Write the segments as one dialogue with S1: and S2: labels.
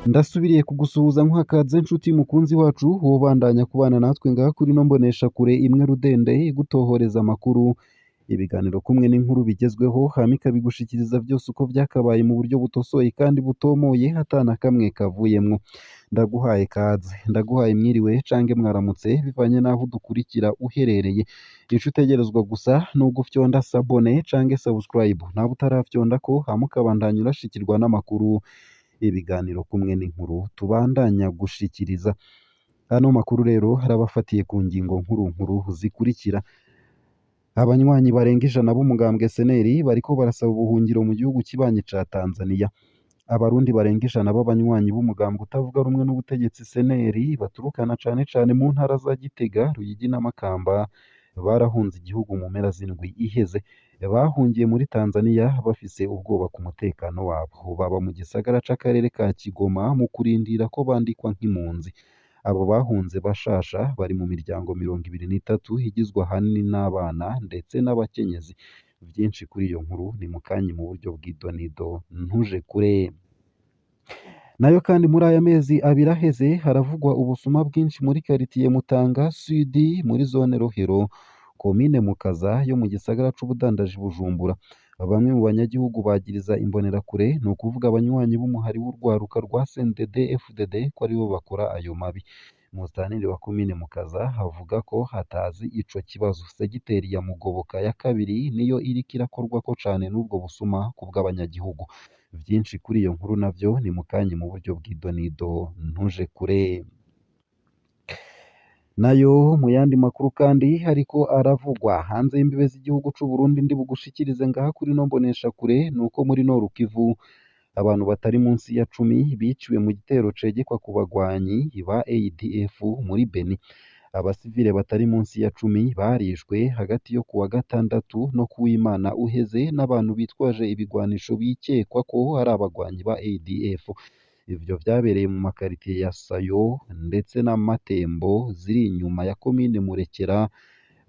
S1: Ndasubiriye kugusuhuza nkwakaze nshuti mukunzi wacu wobandanya kubana natwe ngaha kuri no mbonesha kure imwe rudende igutohoreza amakuru ibiganiro kumwe n'inkuru bigezweho hama ikabigushikiriza byose uko byakabaye mu buryo butosoye kandi butomoye hatana kamwe kavuyemwo ndaguhaye kaze ndaguhaye mwiriwe cange mwaramutse bivanye naho dukurikira uherereye ico utegerezwa gusa no gufyonda sabone cange subscribe naba utarafyonda ko hama ukabandanya urashikirwa n'amakuru ibiganiro kumwe n'inkuru tubandanya gushikiriza hano makuru rero harabafatiye ku ngingo nkuru zikurikira abanywanyi barenga 100 b'umugambwe seneri bariko barasaba ubuhungiro mu gihugu kibanyi ca Tanzania abarundi barenga 100 b'abanywanyi b'umugambwe utavuga rumwe n'ubutegetsi seneri baturukana cane mu ntara za Gitega Ruyigi na Makamba barahunze igihugu mu mpera z'indwi iheze bahungiye muri Tanzania bafise ubwoba ku mutekano wabo baba mu gisagara c'akarere ka Kigoma mu kurindira ko bandikwa nk'impunzi abo bahunze bashasha bari mu miryango 23 igizwe ahanini n'abana ndetse n'abakenyezi byinshi kuri iyo nkuru ni mukanyi mu buryo bw'idonido ntuje kure nayo kandi muri aya mezi abiri aheze haravugwa ubusuma bwinshi muri karitiye Mutanga Sud muri zone Rohero komine Mukaza yo mu gisagara c'ubudandaji Bujumbura bamwe mu banyagihugu bagiriza imbonerakure ni ukuvuga abanywanyi b'umuhari w'urwaruka rwa CNDD FDD ko aribo bakora ayo mabi Musitanteri wa komine Mukaza havuga ko hatazi ico kibazo segiteri ya Mugoboka ya kabiri niyo iriko irakorwako cane n'ubwo busuma ku bw'abanyagihugu byinshi kuri iyo nkuru navyo ni mukanyi mu buryo bw'idonido ntuje kure nayo mu yandi makuru kandi hariko aravugwa hanze y'imbibe z'igihugu c'u Burundi ndi bugushikirize ngaha kuri no mbonesha kure nuko muri Nord Kivu abantu batari munsi ya 10 biciwe mu gitero cegekwa ku bagwanyi ba ADF muri Beni abasivile batari munsi ya 10 barishwe hagati yo kuwa gatandatu no kuwimana uheze n'abantu bitwaje ibigwanisho bikekwa ko ari abagwanyi ba ADF ivyo vyabereye mu makaritiye ya Sayo ndetse na Matembo ziri inyuma ya komine Murekera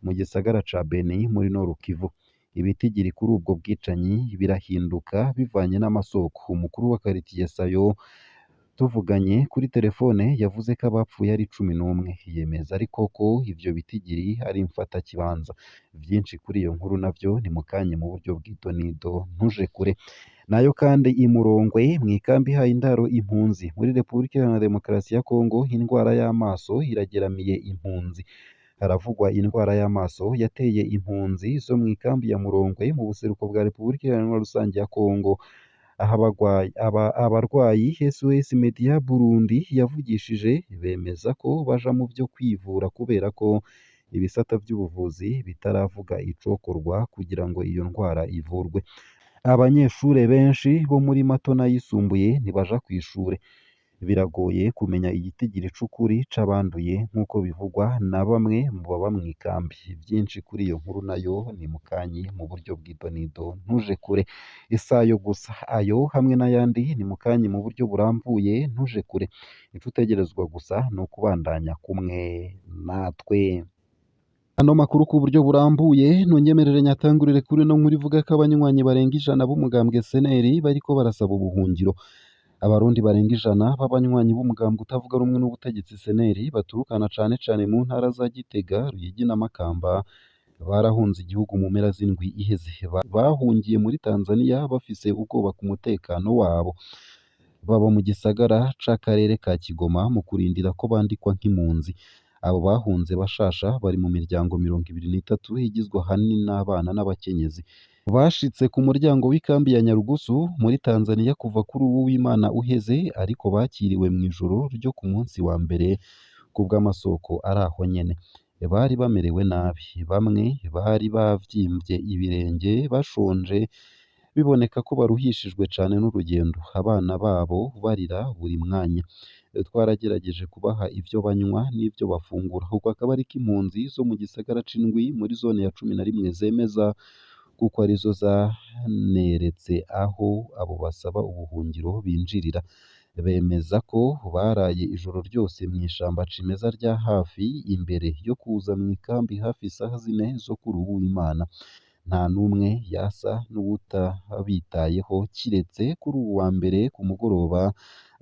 S1: mu gisagara ca Beni muri Nord Kivu ibitigiri kuri ubwo bwicanyi birahinduka bivanye n'amasoko umukuru wa karitiye Sayo tuvuganye kuri telefone yavuze ko abapfuye ari 11 yemeza ariko ko ivyo bitigiri ari mfata kibanza byinshi kuri iyo nkuru navyo ni mukanye mu buryo bw'idonido ntuje kure nayo kandi imurongwe mwikambi haye indaro impunzi muri Republika Iharanira Demokarasi ya Kongo indwara y'amaso irageramiye impunzi haravugwa indwara y'amaso yateye impunzi zo mwikambi ya Murongwe mu buseruko bwa Republika Iharanira Rusange ya Kongo abarwayi SOS Media Burundi yavugishije bemeza ko baja mu byo kwivura kubera ko ibisata by'ubuvuzi bitaravuga icokorwa kugira ngo iyo ndwara ivurwe abanyeshure benshi bo muri mato n'ayisumbuye ntibaja kw'ishure biragoye kumenya igitigiri c'ukuri c'abanduye nk'uko bivugwa na bamwe mu baba mw'ikambi byinshi kuri iyo nkuru nayo ni mukanyi mu buryo bw'idonido ntuje kure isayo gusa ayo hamwe n'ayandi ni mukanyi mu buryo burambuye ntuje kure ico utegerezwa gusa no kubandanya kumwe natwe ano makuru ku buryo burambuye nonyemerere nyatangurire kuri no nkuru ivuga ko abanywanyi barenga 100 b'umugambwe seneri bariko barasaba ubuhungiro abarundi barenga 100 b'abanywanyi b'umugambwe utavuga rumwe n'ubutegetsi seneri baturukana cane mu ntara za Gitega Ruyigi na Makamba barahunze igihugu mu mpera z'indwi iheze bahungiye muri Tanzania bafise ubwoba ku mutekano wabo baba mu gisagara c'akarere ka Kigoma mu kurindira ko bandikwa nk'impunzi abo bahunze bashasha bari mu miryango 23 igizwe ahanini n'abana n'abakenyezi bashitse ku muryango w'ikambi ya Nyarugusu muri Tanzania kuva kuri ubu w'Imana uheze ariko bakiriwe mu ijoro ryo ku munsi wa mbere kubw'amasoko araho nyene bari bamerewe nabi bamwe bari bavyimbye ibirenge bashonje biboneka ko baruhishijwe cane n'urugendo abana babo barira buri mwanya twaragerageje kubaha ivyo banywa n'ivyo bafungura ahubwo akaba ari impunzi zo mu gisagara c'indwi muri zone ya 11 zemeza kuko arizo zaneretse aho abo basaba ubuhungiro binjirira bemeza ko baraye ijoro ryose mu ishamba cimeza rya hafi imbere yo kuza mu ikambi hafi isaha 4 zo kuri uw'Imana nta n'umwe yasa n'uwutabitayeho kiretse kuri uwu wa mbere ku mugoroba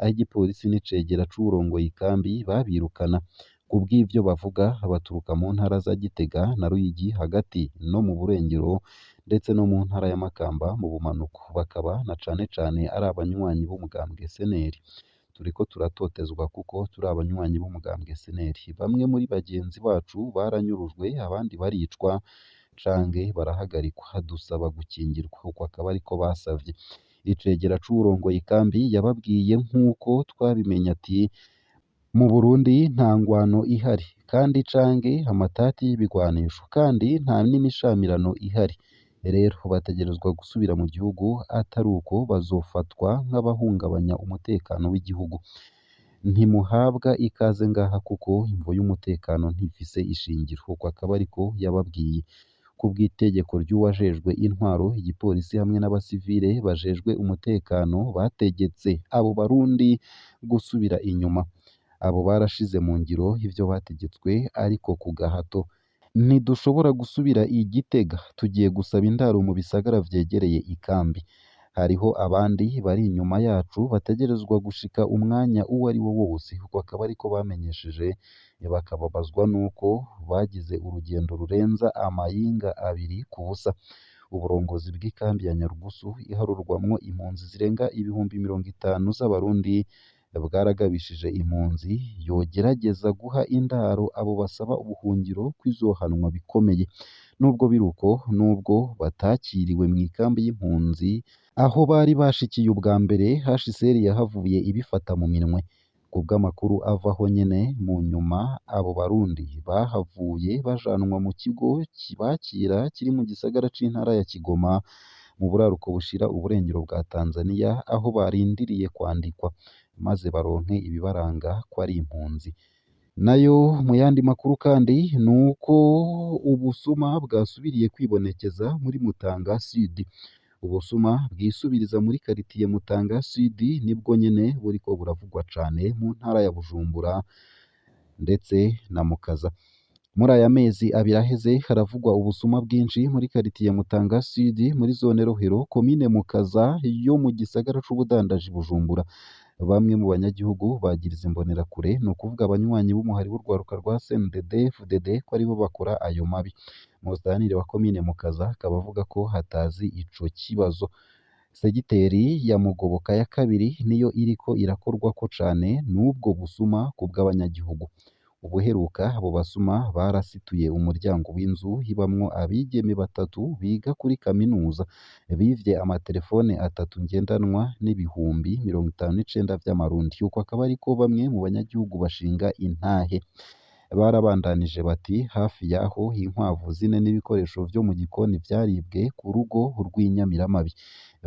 S1: aho igipolisi n'icegera c'uwurongoye ikambi babirukana. Kubw'ivyo bavuga baturuka mu ntara za Gitega na Ruyigi hagati no mu Burengero ndetse no mu ntara ya Makamba mu bumanuko, bakaba na cane cane ari abanywanyi b'umugambwe SNL. Turiko turatotezwa kuko turi abanywanyi b'umugambwe SNL. Bamwe muri bagenzi bacu baranyurujwe, abandi baricwa canke barahagarikwa, dusaba gukingirwa. Uko akaba ariko basavye. Icegera c'uwurongoye ikambi yababwiye nk'uko twabimenye ati: mu Burundi nta ngwano ihari kandi canke amatati y'ibigwanisho kandi nta n'imishamirano ihari. Rero bategerezwa gusubira mu gihugu, atari uko bazofatwa nk'abahungabanya umutekano w'igihugu. Ntimuhabwa ikaze ngaha kuko imvo y'umutekano ntifise ishingiro. Uko akaba ariko yababwiye. Kubw'itegeko ry'uwajejwe intwaro, igipolisi hamwe n'abasivile bajejwe umutekano bategetse abo Barundi gusubira inyuma. Abo barashize mu ngiro ivyo bategetswe ariko ku gahato. Ntidushobora gusubira i Gitega, tugiye gusaba indaro mu bisagara vyegereye ikambi. Hariho abandi bari inyuma yacu bategerezwa gushika umwanya uwo ari wo wose. Uko akaba ariko bamenyesheje, bakababazwa n'uko bagize urugendo rurenza amayinga abiri ku busa. Uburongozi bw'ikambi ya Nyarugusu iharurwamwo impunzi zirenga ibihumbi 50 z'Abarundi bwaragabishije impunzi yogerageza guha indaro abo basaba ubuhungiro kwizohanwa bikomeye. Nubwo biruko, nubwo batakiriwe mw'ikambi y'impunzi aho bari bashikiye ubwa mbere, HCR yahavuye ibifata mu minwe. Kubw'amakuru avaho nyene, mu nyuma abo Barundi bahavuye bajanwa mu kigo kibakira kiri mu gisagara c'intara ya Kigoma mu buraruko bushira uburengero bwa Tanzania, aho barindiriye kwandikwa maze baronke ibibaranga ko ari impunzi. Nayo mu yandi makuru kandi nuko ubusuma bwasubiriye kwibonekeza muri Mutanga Sud. Ubusuma bwisubiriza muri karitiye Mutanga Sud nibwo nyene buriko buravugwa cane mu ntara ya Bujumbura ndetse na Mukaza. Muri aya mezi abiri aheze haravugwa ubusuma bwinshi muri karitiye Mutanga Sud muri zone Rohero, komine Mukaza yo mu gisagara c'ubudandaji Bujumbura. Bamwe mu banyagihugu bagiriza imbonerakure, ni ukuvuga abanywanyi b'umuhari w'urwaruka rwa CNDD FDD ko aribo bakora ayo mabi. Musitanteri wa komine Mukaza akaba avuga ko hatazi ico kibazo. Segiteri ya Mugoboka ya kabiri niyo iriko irakorwako cane n'ubwo busuma ku bw'abanyagihugu. Ubuheruka abo basuma barasituye umuryango w'inzu hibamwo abigeme 3 biga kuri kaminuza, bivye amatelefone 3 ngendanwa n'ibihumbi 59 vy'amarundi. Uko akaba ariko bamwe mu banyagihugu bashinga intahe. Barabandanije bati hafi yaho inkwavu 4 n'ibikoresho vyo mu gikoni vyaribwe ku rugo rw'Inyamiramabi.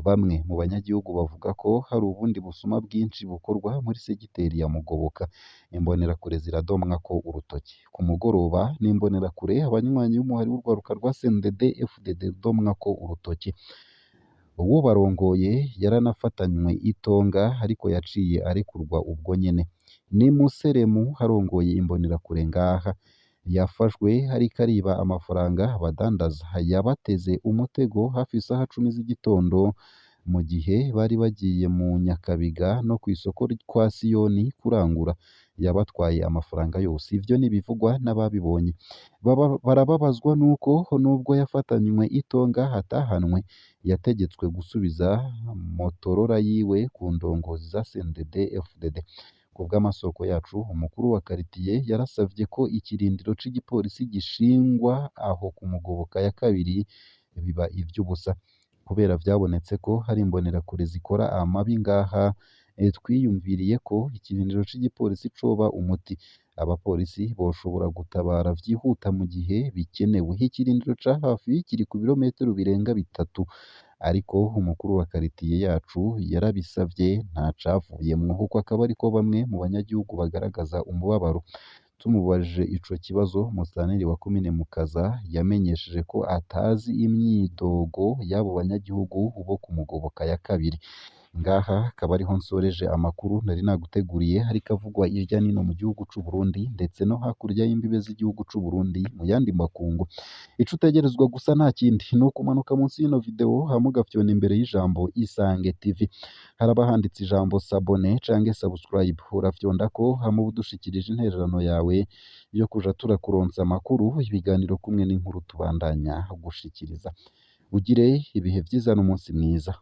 S1: Bamwe mu banyagihugu bavuga ko hari ubundi busuma bwinshi bukorwa muri segiteri ya Mugoboka. Imbonerakure ziradomwako urutoki. Ku mugoroba n'imbonerakure abanywanyi b'umuhari w'urwaruka rwa CNDD FDD domwako urutoki. Uwo barongoye yaranafatanywe itonga ariko yaciye arekurwa ubwo nyene. Ni Museremu harongoye imbonerakure ngaha. Yafashwe ariko ariba amafaranga abadandaza. Yabateze umutego hafi isaha 10 z'igitondo mu gihe bari bagiye mu Nyakabiga no kw'isoko kwa Siyoni kurangura. Yabatwaye amafaranga yose. Ivyo nibivugwa n'ababibonye. Barababazwa nuko nubwo yafatanywe itonga hatahanwe, yategetswe gusubiza motorora yiwe ku ndongozi za CNDD FDD. Kubw'amasoko yacu, umukuru wa karitiye yarasavye ko ikirindiro c'igipolisi gishingwa aho ku Mugoboka ya kabiri biba ivy'ubusa. Kubera vyabonetse ko hari imbonerakure zikora amabi ngaha, twiyumviriye ko ikirindiro c'igipolisi coba umuti. Abapolisi boshobora gutabara vyihuta mu gihe bikenewe. Ikirindiro ca hafi kiri ku birometero birenga 3, ariko umukuru wa karitiye yacu yarabisavye nta cavuyemwo. Uko akaba ariko bamwe mu banyagihugu bagaragaza umubabaro. Tumubajije ico kibazo, musitanteri wa komine Mukaza yamenyesheje ko atazi imyidogo y'abo banyagihugu bo ku Mugoboka ya kabiri. ngaha akaba ariho nsoreje amakuru nari naguteguriye ariko avugwa irya nino mu gihugu c'u Burundi ndetse no hakurya y'imbibe z'igihugu c'u Burundi mu yandi makungu. Ico utegerezwa gusa nta kindi ni ukumanuka munsi y'ino video hama ugafyona imbere y'ijambo Isange TV, haraba handitse ijambo s'abonner canke subscribe, urafyondako hama uba udushikirije intererano yawe yo kuja turakuronsa amakuru, ibiganiro kumwe n'inkuru tubandanya gushikiriza. Ugire ibihe vyiza n'umunsi mwiza.